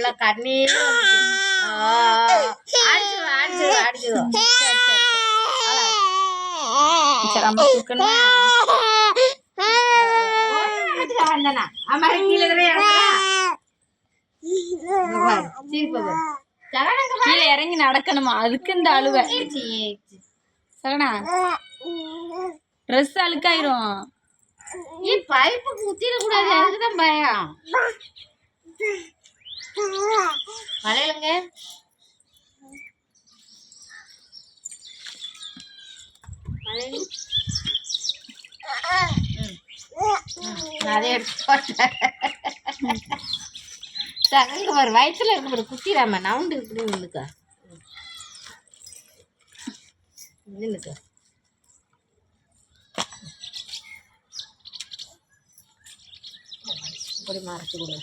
உள்ள கண்ணீர் அடிச்சிடும். சரி அம்மா தூக்கணும். அம்மா கீழே கீழே இறங்கி நடக்கணுமா? அதுக்கு இந்த அழுவ. சரணா ட்ரெஸ் அழுக்காயிரும். பைப்பு குத்திடக்கூடாது, அதுக்குதான் பயம். மலையிலங்க அதே எடுத்து ஒரு வயிற்றுல இருக்கு குத்திடாம நவுண்டு இப்படி நின்னுக்கா நின்னுக்கா. இப்படி மறைச்சு கொடு.